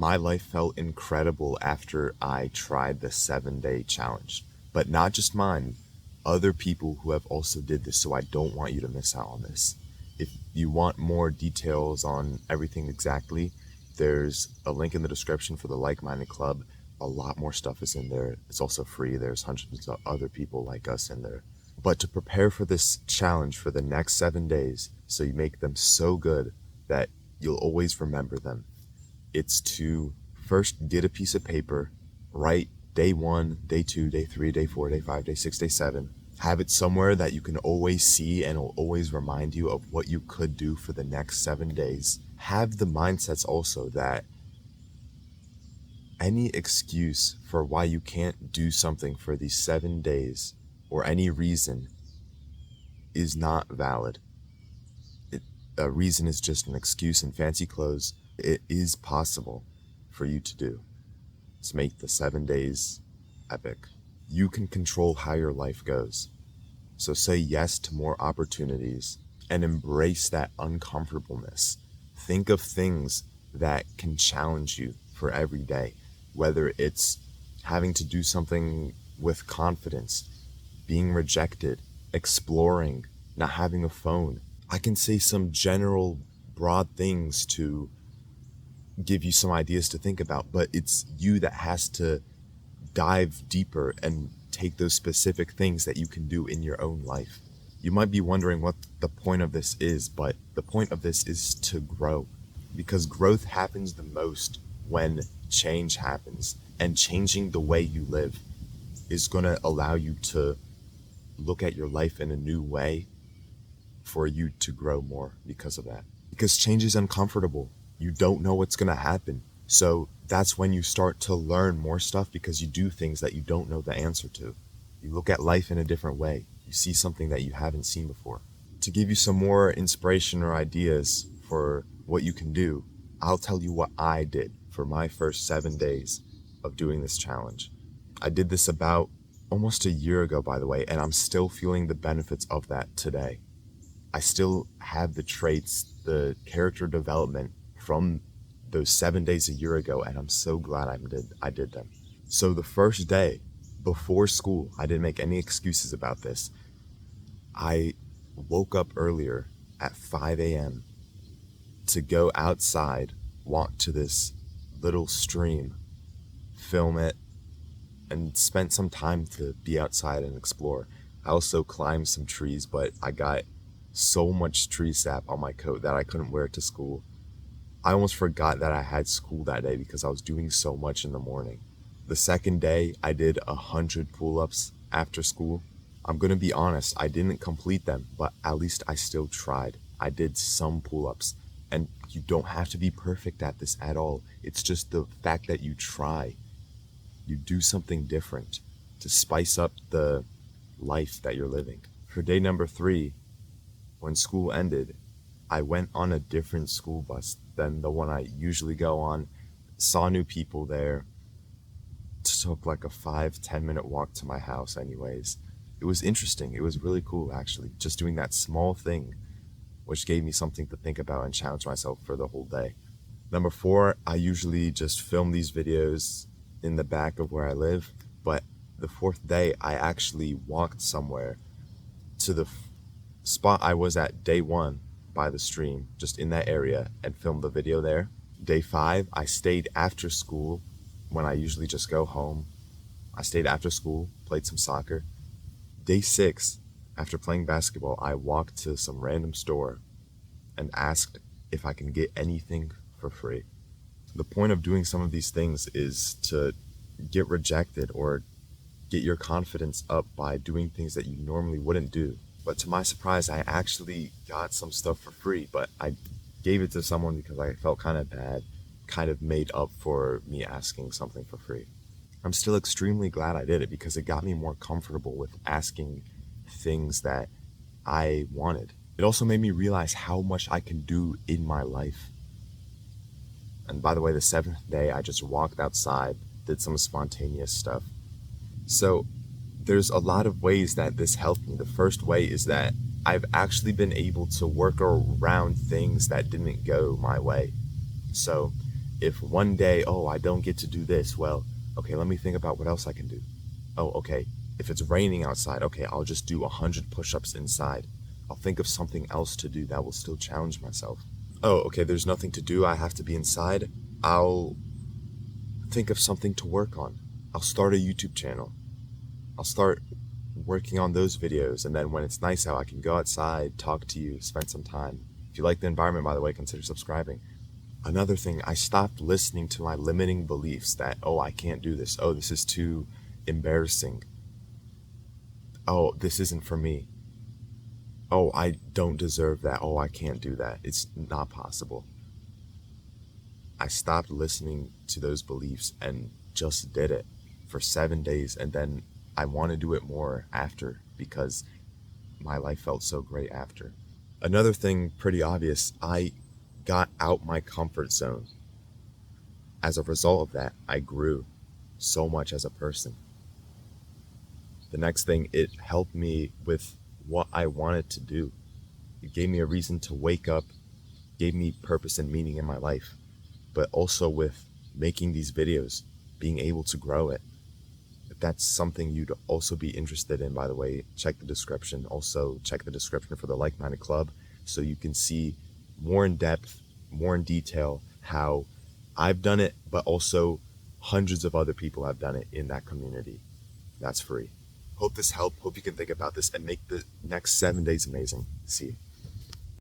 My life felt incredible after I tried the 7-day challenge. But not just mine, other people who have also did this, so I don't want you to miss out on this. If you want more details on everything exactly, there's a link in the description for the Like Minded Club. A lot more stuff is in there. It's also free. There's hundreds of other people like us in there. But to prepare for this challenge for the next 7 days, so you make them so good that you'll always remember them, it's to first get a piece of paper, write day 1, day 2, day 3, day 4, day 5, day 6, day 7. Have it somewhere that you can always see and will always remind you of what you could do for the next 7 days. Have the mindsets also that any excuse for why you can't do something for these 7 days or any reason is not valid. A reason is just an excuse in fancy clothes. It is possible for you to do. Let's make the 7 days epic. You can control how your life goes. So say yes to more opportunities and embrace that uncomfortableness. Think of things that can challenge you for every day, whether it's having to do something with confidence, being rejected, exploring, not having a phone. I can say some general broad things to give you some ideas to think about, but it's you that has to dive deeper and take those specific things that you can do in your own life. You might be wondering what the point of this is, but the point of this is to grow, because growth happens the most when change happens, and changing the way you live is going to allow you to look at your life in a new way for you to grow more because of that. Because change is uncomfortable. You don't know what's going to happen. So that's when you start to learn more stuff, because you do things that you don't know the answer to. You look at life in a different way. You see something that you haven't seen before. To give you some more inspiration or ideas for what you can do, I'll tell you what I did for my first 7 days of doing this challenge. I did this about almost a year ago, by the way, and I'm still feeling the benefits of that today. I still have the traits, the character development from those 7 days a year ago, and I'm so glad I did them. So the first day before school, I didn't make any excuses about this. I woke up earlier at 5 a.m. to go outside, walk to this little stream, film it, and spent some time to be outside and explore. I also climbed some trees, but I got so much tree sap on my coat that I couldn't wear it to school. I almost forgot that I had school that day because I was doing so much in the morning. The second day, I did 100 pull-ups after school. I'm gonna be honest, I didn't complete them, but at least I still tried. I did some pull-ups, and you don't have to be perfect at this at all. It's just the fact that you try. You do something different to spice up the life that you're living. For day number 3, when school ended, I went on a different school bus than the one I usually go on, saw new people there, took like a 5-10 minute walk to my house anyways. It was interesting. It was really cool, actually, just doing that small thing, which gave me something to think about and challenge myself for the whole day. Number 4, I usually just film these videos in the back of where I live, but the 4th day, I actually walked somewhere to the spot I was at day 1 by the stream, just in that area, and filmed the video there. Day 5, I stayed after school when I usually just go home. I stayed after school, played some soccer. Day 6, after playing basketball, I walked to some random store and asked if I can get anything for free. The point of doing some of these things is to get rejected or get your confidence up by doing things that you normally wouldn't do. But to my surprise, I actually got some stuff for free, but I gave it to someone because I felt kind of bad, kind of made up for me asking something for free. I'm still extremely glad I did it because it got me more comfortable with asking things that I wanted. It also made me realize how much I can do in my life. And by the way, the 7th day, I just walked outside, did some spontaneous stuff. So there's a lot of ways that this helped me. The first way is that I've actually been able to work around things that didn't go my way. So If one day, oh, I don't get to do this, well, okay, let me think about what else I can do. Oh, okay, if it's raining outside, okay, I'll just do 100 push-ups inside. I'll think of something else to do that will still challenge myself. Oh, okay, there's nothing to do, I have to be inside. I'll think of something to work on. I'll start a YouTube channel. I'll start working on those videos, and then when it's nice out, I can go outside, talk to you, spend some time. If you like the environment, by the way, consider subscribing. Another thing, I stopped listening to my limiting beliefs that, oh, I can't do this. Oh, this is too embarrassing. Oh, this isn't for me. Oh, I don't deserve that. Oh, I can't do that. It's not possible. I stopped listening to those beliefs and just did it for 7 days. And then I want to do it more after because my life felt so great after. Another thing pretty obvious, I got out my comfort zone. As a result of that, I grew so much as a person. The next thing, it helped me with what I wanted to do. It gave me a reason to wake up, gave me purpose and meaning in my life, but also with making these videos, being able to grow it. If that's something you'd also be interested in, by the way, check the description. Also, check the description for the Like-Minded Club so you can see more in depth, more in detail how I've done it, but also hundreds of other people have done it in that community. That's free. Hope this helped. Hope you can think about this and make the next 7 days amazing. See you.